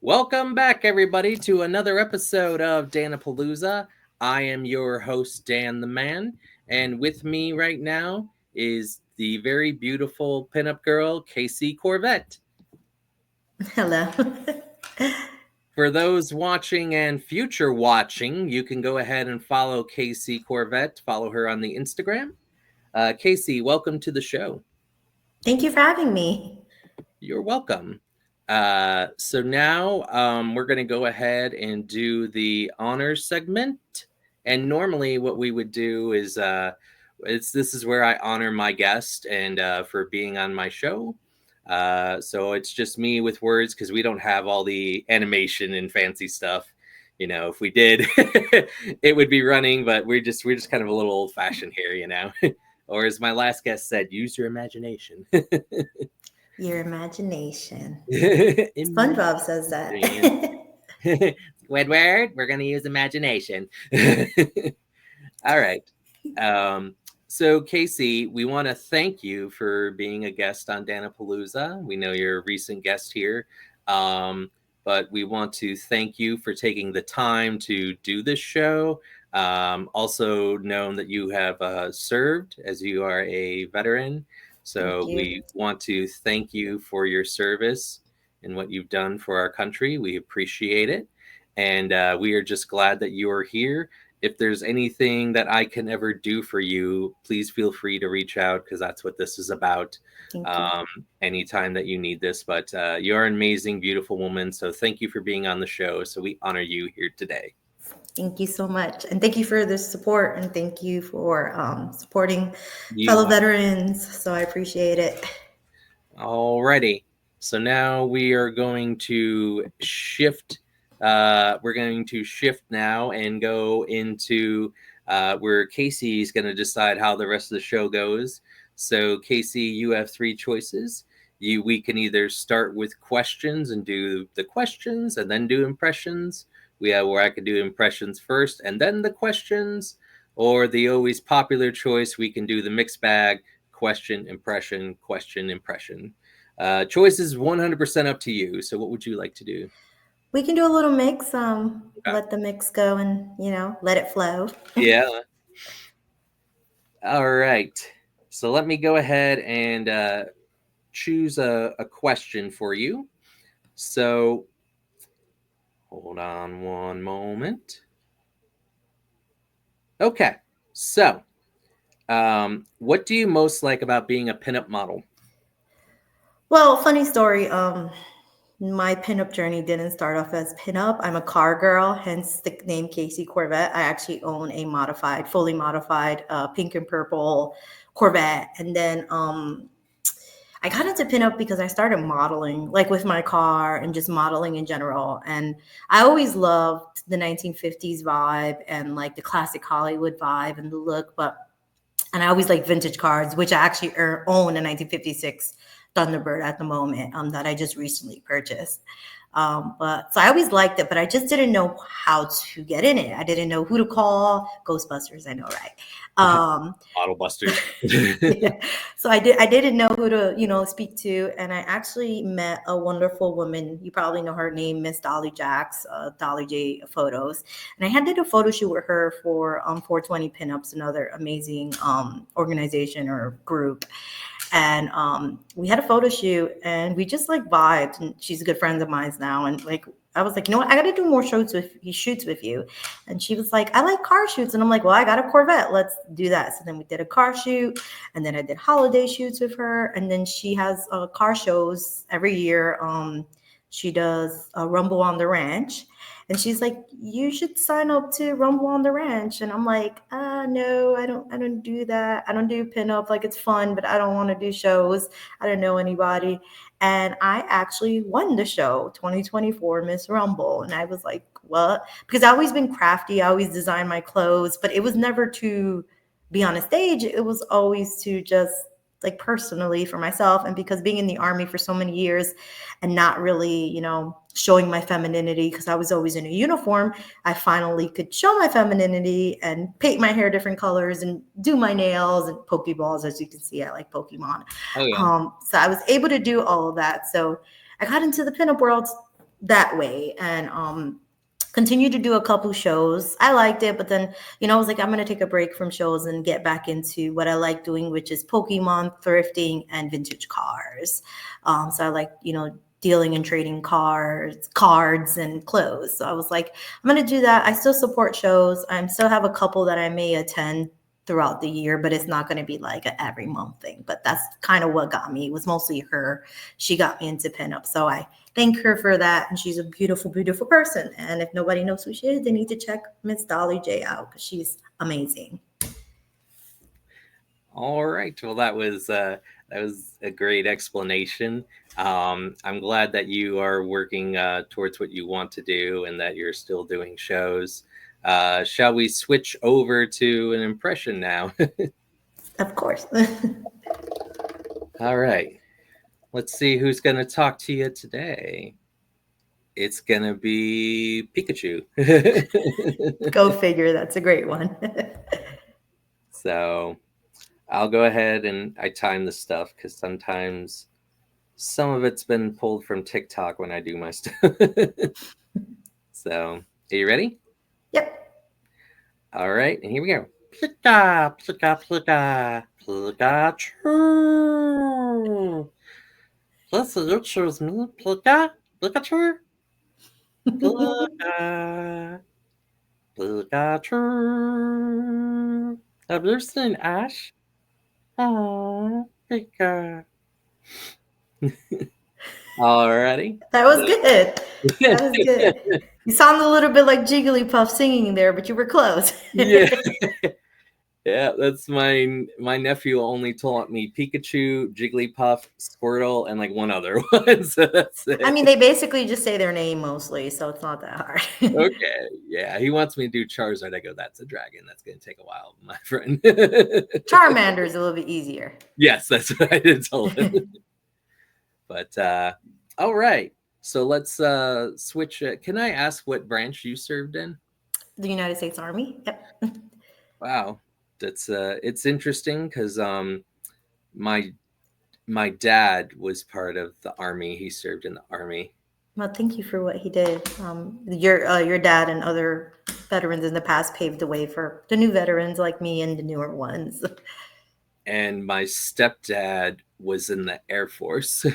Welcome back, everybody, to another episode of Dan-A-Plooza. I am your host, Dan the Man, and with me right now is the very beautiful pinup girl, Casey Corvette. Hello. For those watching and future watching, you can go ahead and follow Casey Corvette. Follow her on the Instagram. Casey, welcome to the show. Thank you for having me. You're welcome. So now we're going to go ahead and do the honors segment. And normally, what we would do is this is where I honor my guest and for being on my show. So it's just me with words because we don't have all the animation and fancy stuff. You know, if we did, it would be running, but we're just kind of a little old fashioned here, you know. Or as my last guest said, use your imagination. Your imagination. Imagine. SpongeBob says that. Squidward, we're going to use imagination. All right. So, Casey, we want to thank you for being a guest on Dan-A-Plooza. We know you're a recent guest here, but we want to thank you for taking the time to do this show. Also, known that you have served as you are a veteran. So we want to thank you for your service and what you've done for our country. We appreciate it. And we are just glad that you are here. If there's anything that I can ever do for you, please feel free to reach out because that's what this is about. Anytime that you need this. But you're an amazing, beautiful woman. So thank you for being on the show. So we honor you here today. Thank you so much. And thank you for the support. And thank you for supporting fellow veterans. So I appreciate it. Alrighty. So now we are going to shift. We're going to shift now and go into where Casey's going to decide how the rest of the show goes. So, Casey, you have three choices. We can either start with questions and do the questions and then do impressions. We have where I could do impressions first and then the questions, or the always popular choice, we can do the mixed bag, question, impression, question, impression. Choice is 100% up to you. So what would you like to do? We can do a little mix. Let the mix go and, let it flow. Yeah. All right. So let me go ahead and choose a question for you. So hold on one moment. Okay. So what do you most like about being a pinup model? Well, funny story. My pinup journey didn't start off as pinup. I'm a car girl, hence the name Casey Corvette. I actually own a fully modified pink and purple Corvette. And then I got into pinup because I started modeling, like with my car and just modeling in general. And I always loved the 1950s vibe and like the classic Hollywood vibe and the look. And I always like vintage cars, which I actually own a 1956 Thunderbird at the moment that I just recently purchased. But so I always liked it, but I just didn't know how to get in it. I didn't know who to call. Ghostbusters, I know, right? Autobusters. Yeah. So I didn't know who to, speak to. And I actually met a wonderful woman. You probably know her name, Miss Dolly Jacks, Dolly J Photos. And I did a photo shoot with her for 420 Pinups, another amazing organization or group. And we had a photo shoot and we just like vibed, and she's a good friend of mine now. And like, I was like, you know what? I got to do more shoots with you. And she was like, I like car shoots. And I'm like, well, I got a Corvette. Let's do that. So then we did a car shoot, and then I did holiday shoots with her. And then she has car shows every year. She does a Rumble on the Ranch. And she's like, you should sign up to Rumble on the Ranch. And I'm like, no, I don't do that. I don't do pinup. Like, it's fun, but I don't want to do shows. I don't know anybody. And I actually won the show 2024 Miss Rumble. And I was like, what? Because I've always been crafty. I always design my clothes, but it was never to be on a stage. It was always to just like personally for myself. And because being in the Army for so many years and not really, showing my femininity, because I was always in a uniform, I finally could show my femininity and paint my hair different colors and do my nails and Pokeballs. As you can see, I like Pokemon. Oh, yeah. So I was able to do all of that. So I got into the pinup world that way, and continued to do a couple shows. I liked it, but then, I was like, I'm going to take a break from shows and get back into what I like doing, which is Pokemon, thrifting, and vintage cars. So I like, dealing and trading cards and clothes. So I was like, I'm going to do that. I still support shows. I still have a couple that I may attend throughout the year, but it's not going to be like an every month thing. But that's kind of what got me. It was mostly her. She got me into pinup. So I thank her for that. And she's a beautiful, beautiful person. And if nobody knows who she is, they need to check Miss Dolly J out because she's amazing. All right. Well, that was a great explanation. I'm glad that you are working towards what you want to do and that you're still doing shows. Shall we switch over to an impression now? Of course. All right. Let's see who's going to talk to you today. It's going to be Pikachu. Go figure. That's a great one. So I'll go ahead and I time the stuff because sometimes some of it's been pulled from TikTok when I do my stuff. So, are you ready? Yep. All right, and here we go. Plika, plika, plika, Pikachu. Let's see, you choose me, Plika, Pikachu. Plika, Pikachu. Have you seen Ash? Oh, Pika. Alrighty. That was good. That was good. You sound a little bit like Jigglypuff singing there, but you were close. Yeah. Yeah, that's my nephew only taught me Pikachu, Jigglypuff, Squirtle, and like one other one. So that's it. I mean, they basically just say their name mostly, so it's not that hard. Okay. Yeah, he wants me to do Charizard. I go, that's a dragon. That's going to take a while, my friend. Charmander is a little bit easier. Yes, that's what I did told him. But all right. So let's switch. Can I ask what branch you served in? The United States Army. Yep. Wow. That's it's interesting because my dad was part of the Army. He served in the Army. Well, thank you for what he did. Your dad and other veterans in the past paved the way for the new veterans like me and the newer ones. And my stepdad was in the Air Force.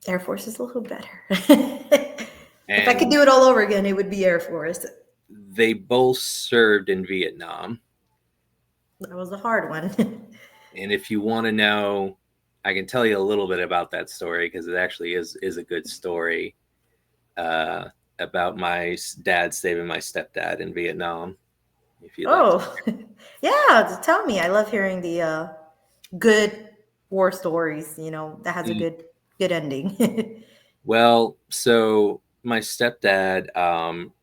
Air Force is a little better. If I could do it all over again, it would be Air Force. They both served in Vietnam. That was a hard one. And if you want to know, I can tell you a little bit about that story because it actually is a good story about my dad saving my stepdad in Vietnam. If you Yeah, tell me. I love hearing the good war stories. That has a good ending. Well, so my stepdad,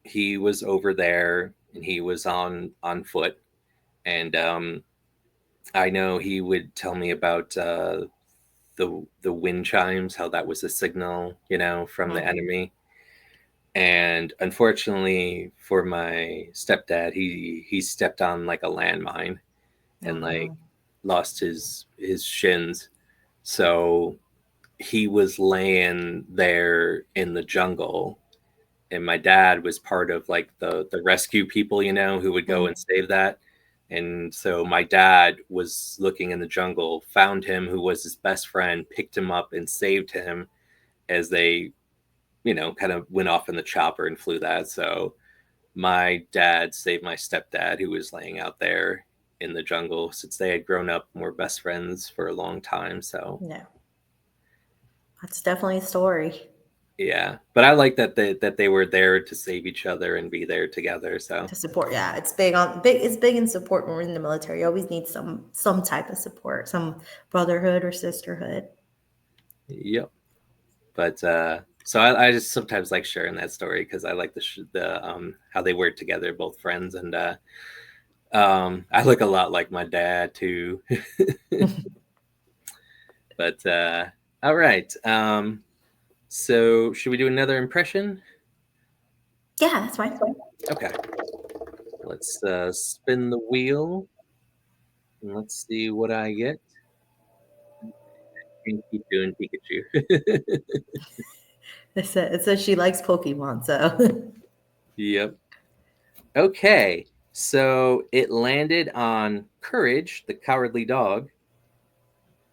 he was over there and he was on foot, and I know he would tell me about the wind chimes, how that was a signal, from the enemy. And unfortunately for my stepdad, he stepped on like a landmine and like lost his shins. So he was laying there in the jungle, and my dad was part of like the rescue people, who would go and save that. And so my dad was looking in the jungle, found him, who was his best friend, picked him up and saved him as they, kind of went off in the chopper and flew that. So my dad saved my stepdad, who was laying out there in the jungle, since they had grown up and were best friends for a long time. So yeah, that's definitely a story. Yeah, but I like that they were there to save each other and be there together. So to support, yeah, it's big in support when we're in the military. You always need some type of support, some brotherhood or sisterhood. Yep. But so I just sometimes like sharing that story because I like the how they work together, both friends, and I look a lot like my dad too. But all right. So should we do another impression? Yeah, that's fine. Okay. Let's spin the wheel. And let's see what I get. And keep doing Pikachu. It says she likes Pokemon, so Yep. Okay. So it landed on Courage, the cowardly dog.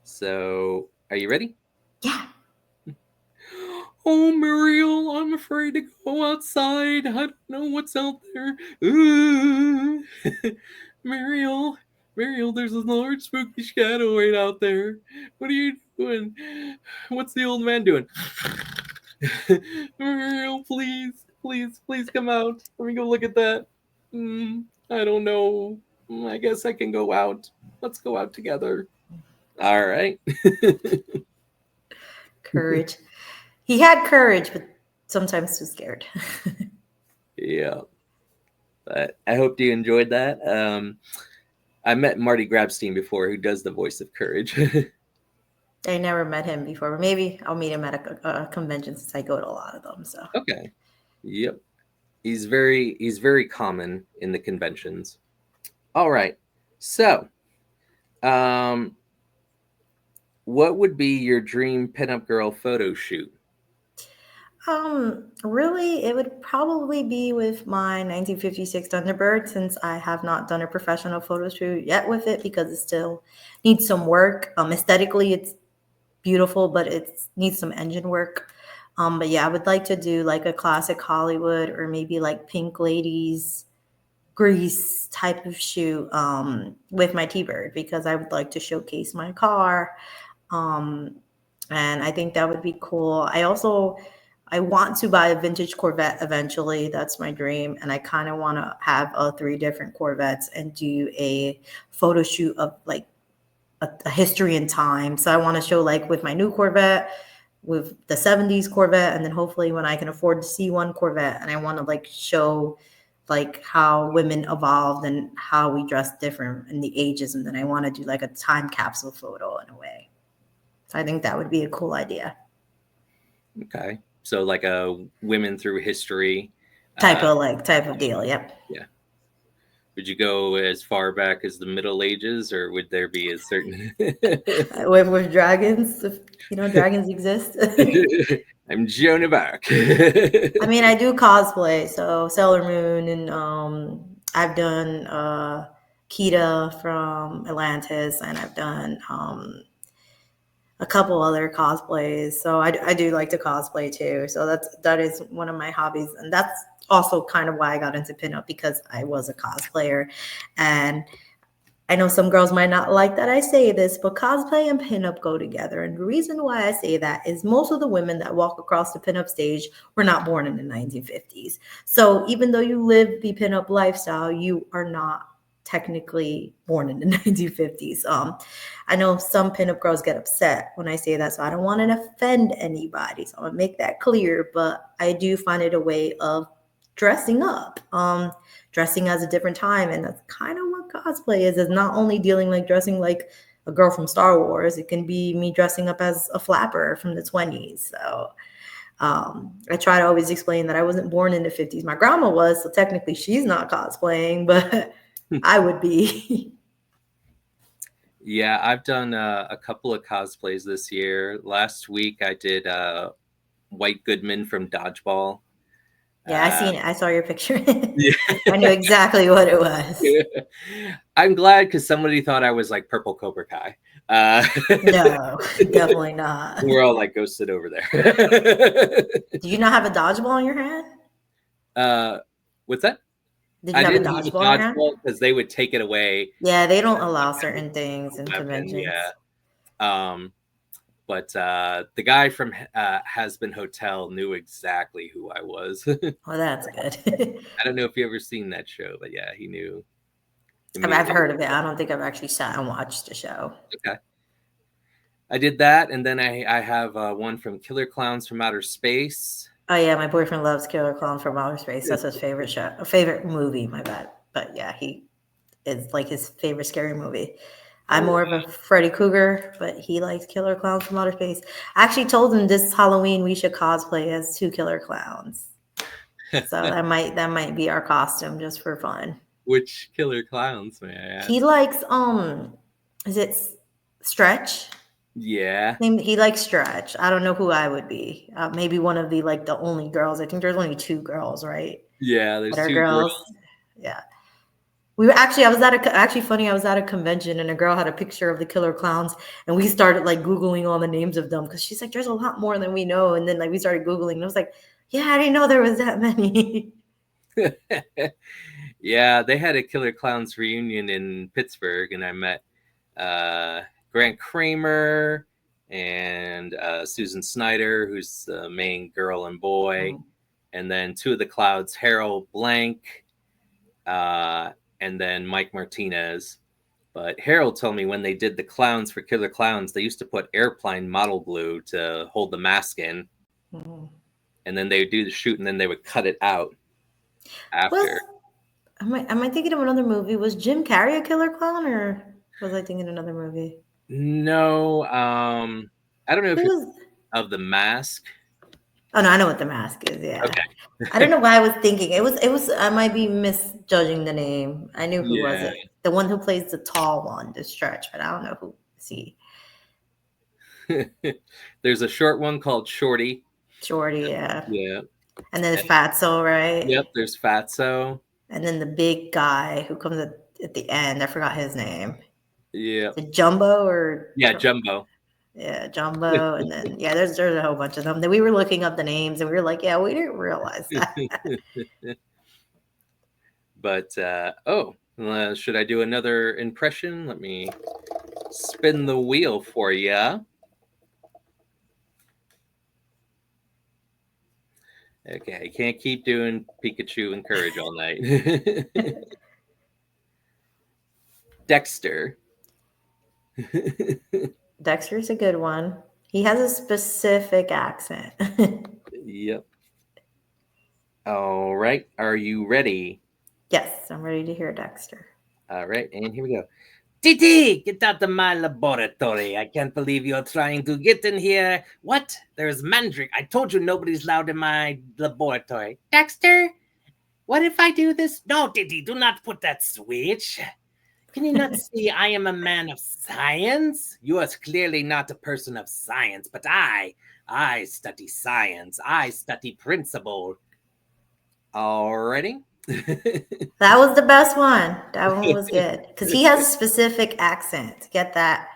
So are you ready? yeah. Oh, Muriel, I'm afraid to go outside. I don't know what's out there. Ooh. Muriel, Muriel, there's a large spooky shadow right out there. What are you doing? What's the old man doing? Muriel, please, please, please come out. Let me go look at that. I don't know. I guess I can go out. Let's go out together. All right. Courage. He had courage, but sometimes too scared. Yeah. But I hope you enjoyed that. I met Marty Grabstein before, who does the voice of Courage. I never met him before, but maybe I'll meet him at a convention since I go to a lot of them. So Okay. Yep. He's very common in the conventions. All right. So, um, what would be your dream pinup girl photo shoot? really, it would probably be with my 1956 Thunderbird since I have not done a professional photo shoot yet with it because it still needs some work. Aesthetically, it's beautiful, but it needs some engine work. But yeah, I would like to do like a classic Hollywood or maybe like Pink Ladies Grease type of shoot with my T-Bird because I would like to showcase my car. Um, and I think that would be cool. I want to buy a vintage Corvette eventually. That's my dream, and I kind of want to have three different Corvettes and do a photo shoot of like a history in time. So I want to show like with my new Corvette, with the 70s Corvette, and then hopefully when I can afford to see one Corvette, and I want to like show like how women evolved and how we dress different in the ages, and then I want to do like a time capsule photo in a way. So I think that would be a cool idea. Okay. So like a women through history. Type of deal. Yep. Yeah. Would you go as far back as the Middle Ages, or would there be a certain? With dragons, if you know dragons exist. I'm Joan of Arc. I mean, I do cosplay, so Sailor Moon, and I've done Kita from Atlantis, and I've done a couple other cosplays. So I do like to cosplay too. So that is one of my hobbies, and that's also kind of why I got into pinup because I was a cosplayer, and I know some girls might not like that I say this, but cosplay and pinup go together. And the reason why I say that is most of the women that walk across the pinup stage were not born in the 1950s. So even though you live the pinup lifestyle, you are not technically born in the 1950s. I know some pinup girls get upset when I say that, so I don't want to offend anybody. So I'm gonna make that clear, but I do find it a way of dressing up. Dressing as a different time, and that's kind of what cosplay is. It's not only dealing like dressing like a girl from Star Wars. It can be me dressing up as a flapper from the 20s. So I try to always explain that I wasn't born in the 50s. My grandma was, so technically she's not cosplaying, but I would be. Yeah, I've done a couple of cosplays this year. Last week I did White Goodman from Dodgeball. Yeah, I seen it. I saw your picture. Yeah. I knew exactly what it was. I'm glad because somebody thought I was like Purple Cobra Kai. No, definitely not. We're all like, go sit over there. Do you not have a dodgeball in your hand? What's that? Did you I have a didn't have a dodgeball in your hand? dodgeball because they would take it away. Yeah, they don't allow certain things in Weapon, conventions. yeah. But the guy from Has Been Hotel knew exactly who I was. Well, that's good. I don't know if you ever seen that show, but yeah, he knew. I've heard of it. I don't think I've actually sat and watched the show. Okay. I did that, and then I have one from Killer Clowns from Outer Space. Oh yeah, my boyfriend loves Killer Clown from Outer Space. That's his favorite show, favorite movie. My bad, but yeah, he is like his favorite scary movie. I'm more of a Freddy Krueger, but he likes Killer Clowns from Outer Space. I actually told him this Halloween we should cosplay as two killer clowns. So that might be our costume just for fun. Which killer clowns, may I ask? He likes is it Stretch? Yeah. He likes Stretch. I don't know who I would be. Maybe one of the like the only girls. I think there's only two girls, right? Yeah, That there's are two girls. girls. Yeah. We were actually, I was at a, actually funny, I was at a convention and a girl had a picture of the killer clowns and we started like Googling all the names of them because she's like, there's a lot more than we know. And then like we started Googling and I was like, yeah, I didn't know there was that many. Yeah, they had a Killer Clowns reunion in Pittsburgh, and I met Grant Kramer and Susan Snyder, who's the main girl and boy, and then two of the clouds, Harold Blank, and then Mike Martinez. But Harold told me when they did the clowns for Killer Clowns, they used to put airplane model glue to hold the mask in, and then they would do the shoot, and then they would cut it out after. Am I thinking of another movie? Was Jim Carrey a killer clown or was I thinking another movie? No, I don't know if Who it's was? of the mask. Oh no, I know what the mask is. Yeah. Okay. I don't know why I was thinking it was. I might be misjudging the name. I knew who was Yeah. it. The one who plays the tall one, the Stretch, but I don't know who is he. There's a short one called Shorty. Shorty, yeah. Yeah. And then there's Fatso, right? Yep. There's Fatso. And then the big guy who comes at the end. I forgot his name. Yeah. Is it Jumbo or? Yeah, Jumbo. Yeah, Jumbo, and then yeah, there's a whole bunch of them. Then we were looking up the names, and we were like, yeah, we didn't realize that. But should I do another impression? Let me spin the wheel for you. Okay, I can't keep doing Pikachu and Courage all night. Dexter. Dexter's a good one. He has a specific accent. Yep. All right. Are you ready? Yes, I'm ready to hear Dexter. All right, and here we go. Titi, get out of my laboratory. I can't believe you're trying to get in here. What? There's Mandrake. I told you nobody's allowed in my laboratory. Dexter, what if I do this? No, Titi, do not put that switch. Can you not see I am a man of science? You are clearly not a person of science, but I study science. I study principle. Alrighty. That was the best one. That one was good because he has a specific accent. To get that,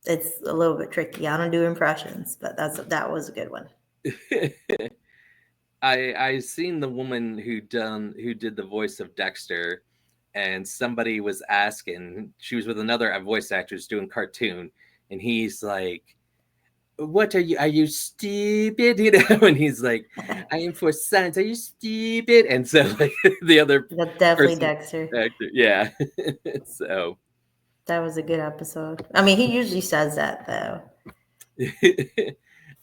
it's a little bit tricky. I don't do impressions, but that was a good one. I seen the woman who did the voice of Dexter, and somebody was asking. She was with another voice actress doing cartoon, and he's like, "What are you? Are you stupid?" You know, and he's like, "I am for science. Are you stupid?" And so like the other That's definitely person, Dexter. actor, yeah. So That was a good episode. I mean, he usually says that though.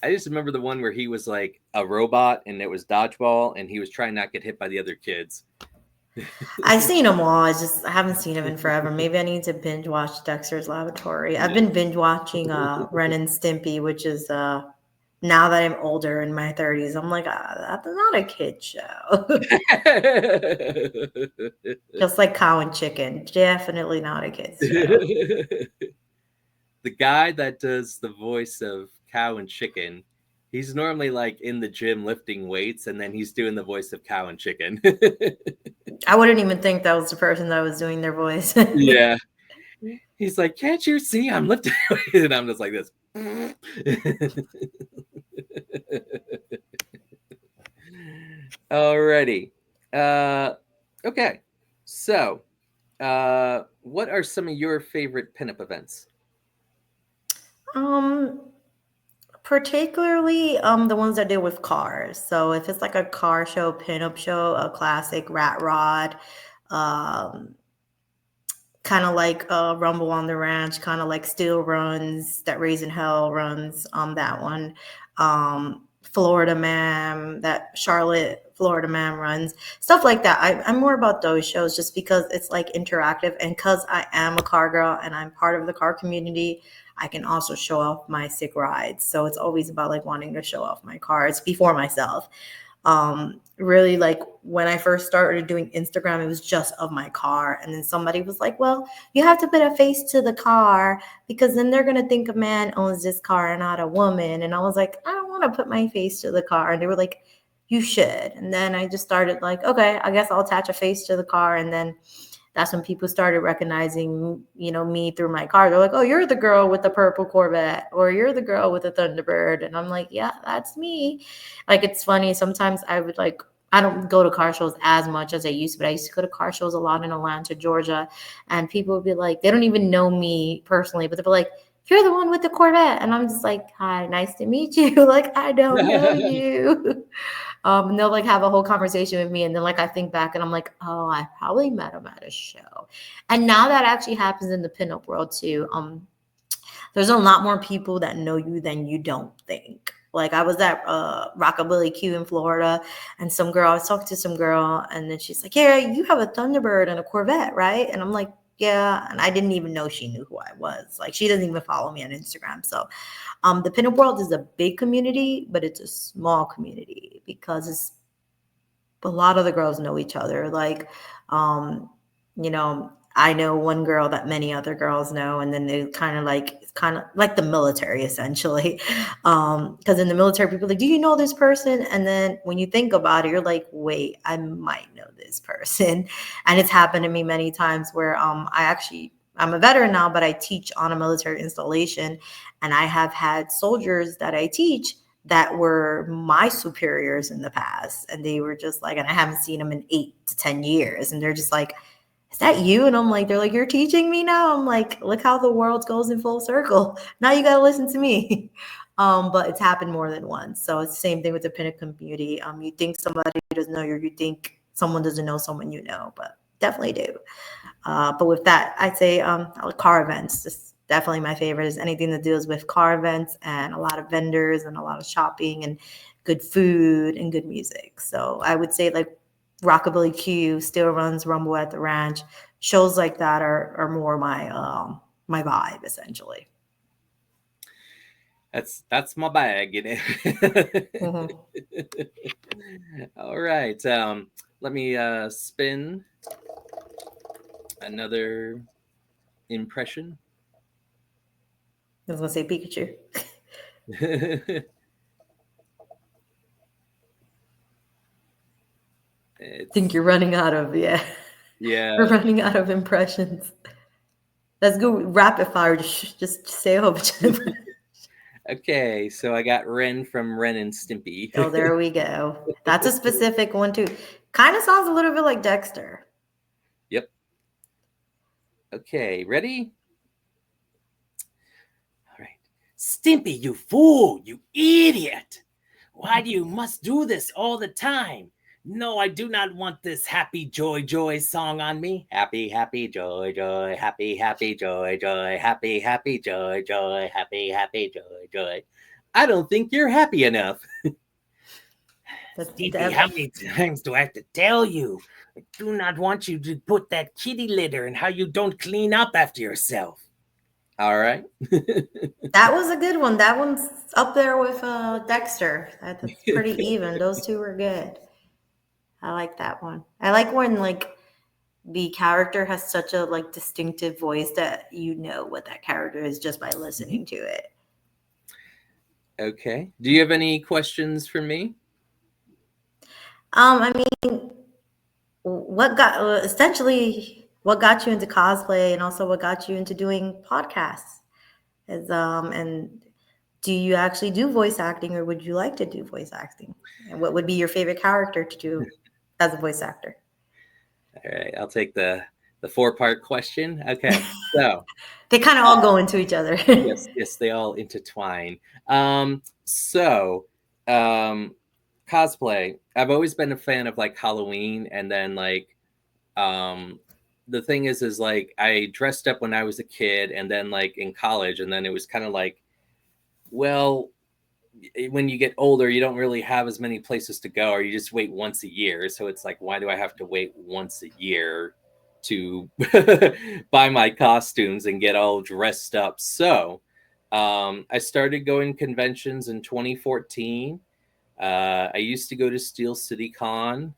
I just remember the one where he was like a robot and it was dodgeball and he was trying not to get hit by the other kids. I've seen them all. I haven't seen them in forever. Maybe I need to binge watch Dexter's Laboratory. I've been binge watching Ren and Stimpy, which is now that I'm older in my 30s, I'm like, that's not a kid show. Just like Cow and Chicken, definitely not a kid's show. The guy that does the voice of Cow and Chicken, he's normally like in the gym lifting weights, and then he's doing the voice of Cow and Chicken. I wouldn't even think that was the person that was doing their voice. Yeah. He's like, can't you see I'm lifting weights? And I'm just like this. Alrighty. Okay. So, what are some of your favorite pinup events? Particularly the ones that deal with cars. So if it's like a car show, pinup show, a classic rat rod, kind of like Rumble on the Ranch, kind of like Steel runs, that Raising Hell runs on that one. Florida Man, that Charlotte Florida Man runs, stuff like that. I'm more about those shows just because it's like interactive, and because I am a car girl and I'm part of the car community, I can also show off my sick rides. So it's always about like wanting to show off my cars before myself. Really, like when I first started doing Instagram, it was just of my car. And then somebody was like, well, you have to put a face to the car because then they're going to think a man owns this car and not a woman. And I was like, I don't want to put my face to the car. And they were like, you should. And then I just started like, okay, I guess I'll attach a face to the car. And then that's when people started recognizing, me through my car. They're like, oh, you're the girl with the purple Corvette, or you're the girl with the Thunderbird. And I'm like, yeah, that's me. Like, it's funny. Sometimes I don't go to car shows as much as I used to, but I used to go to car shows a lot in Atlanta, Georgia. And people would be like, they don't even know me personally, but they'll be like, you're the one with the Corvette. And I'm just like, hi, nice to meet you. Like, I don't know you. And they'll like have a whole conversation with me. And then like I think back and I'm like, oh, I probably met him at a show. And now that actually happens in the pinup world too. There's a lot more people that know you than you don't think. Like I was at Rockabilly Q in Florida, and I was talking to some girl, and then she's like, yeah, you have a Thunderbird and a Corvette, right? And I'm like, yeah. And I didn't even know she knew who I was. Like she doesn't even follow me on Instagram. So the pinup world is a big community, but it's a small community because a lot of the girls know each other. Like, I know one girl that many other girls know, and then they it's kind of like the military essentially. Because in the military, people are like, do you know this person? And then when you think about it, you're like, wait, I might know this person. And it's happened to me many times where I'm a veteran now, but I teach on a military installation, and I have had soldiers that I teach that were my superiors in the past. And they were just like, and I haven't seen them in 8 to 10 years. And they're just like, is that you? And I'm like, they're like, you're teaching me now? I'm like, look how the world goes in full circle. Now you got to listen to me. But it's happened more than once. So it's the same thing with the pinup community. You think somebody doesn't know you, you think someone doesn't know someone you know, but definitely do. But with that, I'd say car events. Just definitely my favorite is anything that deals with car events and a lot of vendors and a lot of shopping and good food and good music. So I would say like Rockabilly Q still runs Rumble at the Ranch. Shows like that are more my vibe essentially. That's my bag, Mm-hmm. All right. Let me spin another impression. I was gonna say Pikachu. I think you're running out of Yeah. We're running out of impressions. Let's go rapid fire. Just say a whole bunch of Okay, so I got Ren from Ren and Stimpy. Oh, there we go. That's a specific one too. Kind of sounds a little bit like Dexter. Yep. Okay, ready? All right. Stimpy, you fool, you idiot. Why do you must do this all the time? No, I do not want this happy joy joy song on me. Happy, happy, joy, joy, happy, happy, joy, joy, happy, happy, joy, joy, happy, happy, joy, joy. I don't think you're happy enough. Stimpy, how many times do I have to tell you? I do not want you to put that kitty litter and how you don't clean up after yourself. All right. That was a good one. That one's up there with Dexter. That's pretty even. Those two were good. I like that one. I like when like the character has such a like distinctive voice that you know what that character is just by listening to it. Okay. Do you have any questions for me? I mean, what got essentially what got you into cosplay, and also what got you into doing podcasts? Is and do you actually do voice acting, or would you like to do voice acting? And what would be your favorite character to do as a voice actor? All right, I'll take the 4-part question. Okay, so they kind of all go into each other. yes, they all intertwine. Cosplay. I've always been a fan of like Halloween, and then like the thing is like I dressed up when I was a kid, and then like in college, and then it was kind of like, well, when you get older, you don't really have as many places to go, or you just wait once a year. So it's like, why do I have to wait once a year to buy my costumes and get all dressed up? So I started going conventions in 2014. I used to go to Steel City Con,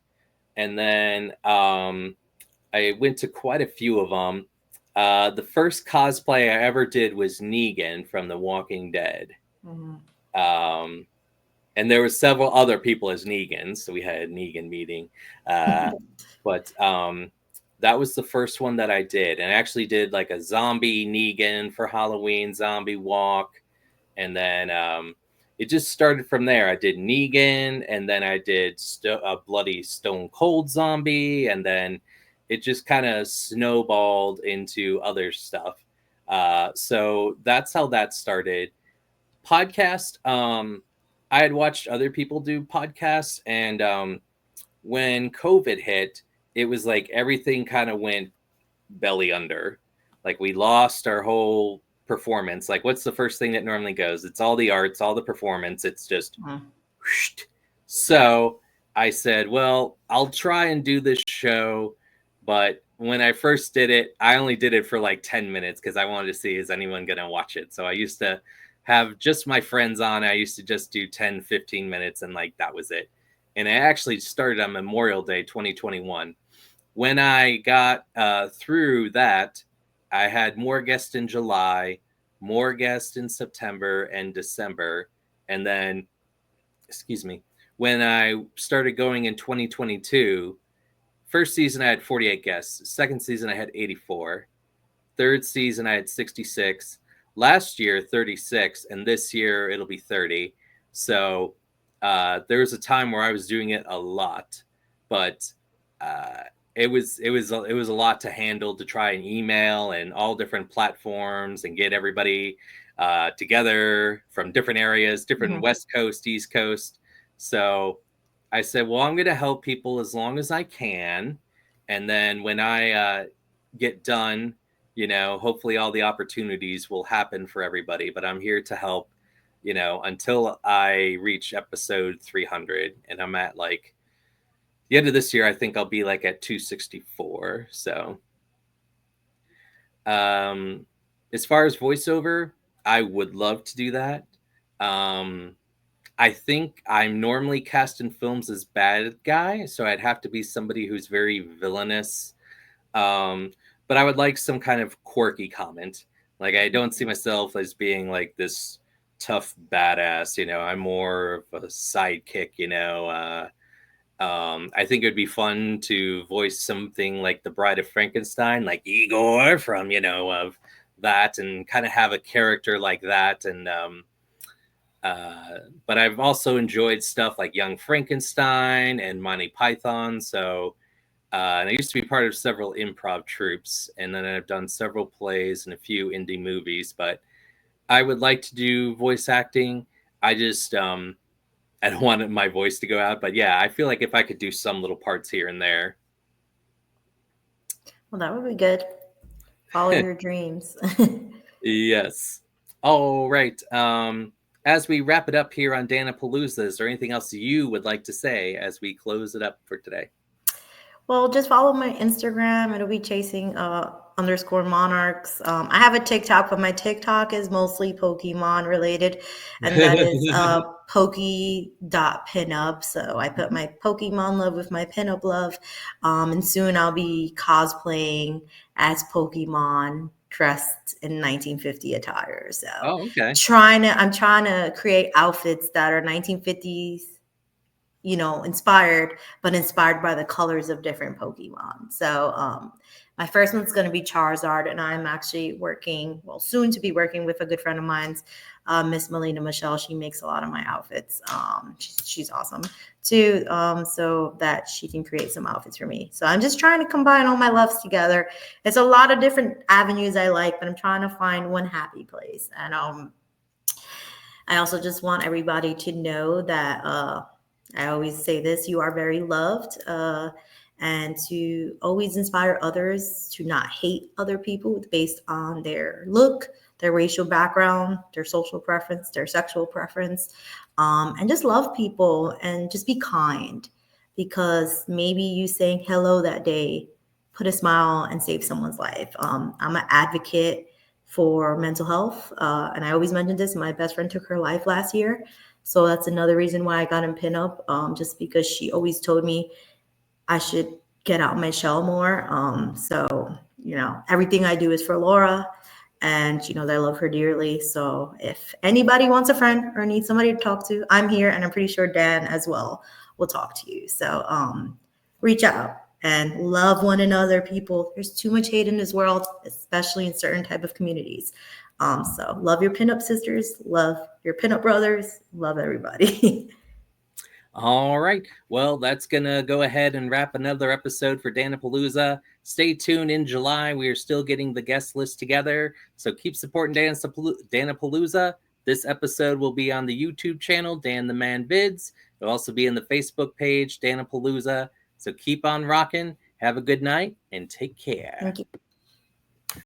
and then I went to quite a few of them. The first cosplay I ever did was Negan from The Walking Dead. Mhm. Um, and there was several other people as Negan, so we had a Negan meeting. Uh, but that was the first one that I did, and I actually did like a zombie Negan for Halloween zombie walk, and then it just started from there. I did Negan, and then I did a bloody Stone Cold zombie, and then it just kind of snowballed into other stuff. So that's how that started. Podcast. I had watched other people do podcasts, and when COVID hit, it was like everything kind of went belly under. Like we lost our whole performance. Like, what's the first thing that normally goes? It's all the arts, all the performance. It's just Mhm. whoosh. So I said, well, I'll try and do this show. But when I first did it, I only did it for like 10 minutes because I wanted to see, is anyone going to watch it? So I used to have just my friends on. I used to just do 10, 15 minutes, and like that was it. And I actually started on Memorial Day 2021. When I got through that, I had more guests in July, more guests in September and December. And then, excuse me, when I started going in 2022, first season I had 48 guests, second season I had 84, third season I had 66, last year 36, and this year it'll be 30. So there was a time where I was doing it a lot, but uh, it was a lot to handle, to try and email and all different platforms and get everybody together from different areas, different Mhm. West Coast, East Coast. So I said, well, I'm going to help people as long as I can, and then when I get done, hopefully all the opportunities will happen for everybody, but I'm here to help, until I reach episode 300. And I'm at like the end of this year, I think I'll be like at 264. So, um, as far as voiceover, I would love to do that. Um, I think I'm normally cast in films as bad guy, so I'd have to be somebody who's very villainous. Um, but I would like some kind of quirky comment. Like, I don't see myself as being like this tough badass. I'm more of a sidekick. I think it would be fun to voice something like the Bride of Frankenstein, like Igor from of that, and kind of have a character like that. And but I've also enjoyed stuff like Young Frankenstein and Monty Python. So and I used to be part of several improv troupes, and then I've done several plays and a few indie movies. But I would like to do voice acting. I just I don't want my voice to go out, but yeah, I feel like if I could do some little parts here and there. Well, that would be good. Follow your dreams. Yes. All right. As we wrap it up here on Dan-A-Plooza, is there anything else you would like to say as we close it up for today? Well, just follow my Instagram. It'll be chasing underscore monarchs. I have a TikTok, but my TikTok is mostly Pokemon related, and that is pokey.pinup. So I put my Pokemon love with my pinup love. And soon I'll be cosplaying as Pokemon dressed in 1950 attire. So Oh, okay. I'm trying to create outfits that are 1950s, inspired, but inspired by the colors of different Pokemon. So my first one's going to be Charizard, and I'm actually working, well, soon to be working with a good friend of mine's, Miss Melina Michelle. She makes a lot of my outfits. She's awesome too, so that she can create some outfits for me. So I'm just trying to combine all my loves together. It's a lot of different avenues I like, but I'm trying to find one happy place. And I also just want everybody to know that I always say this: you are very loved, and to always inspire others to not hate other people based on their look, their racial background, their social preference, their sexual preference, and just love people and just be kind, because maybe you saying hello that day put a smile and save someone's life. I'm an advocate for mental health, and I always mention this. My best friend took her life last year. So that's another reason why I got in pinup, just because she always told me I should get out my shell more. So, everything I do is for Laura, and she knows I love her dearly. So if anybody wants a friend or needs somebody to talk to, I'm here, and I'm pretty sure Dan as well will talk to you. So reach out and love one another, people. There's too much hate in this world, especially in certain type of communities. So love your pinup sisters, love your pinup brothers, love everybody. All right. Well, that's going to go ahead and wrap another episode for Dan-A-Plooza. Stay tuned in July. We are still getting the guest list together. So keep supporting Dan-A-Plooza. This episode will be on the YouTube channel, Dan the Man Vids. It'll also be in the Facebook page, Dan-A-Plooza. So keep on rocking. Have a good night and take care. Thank you.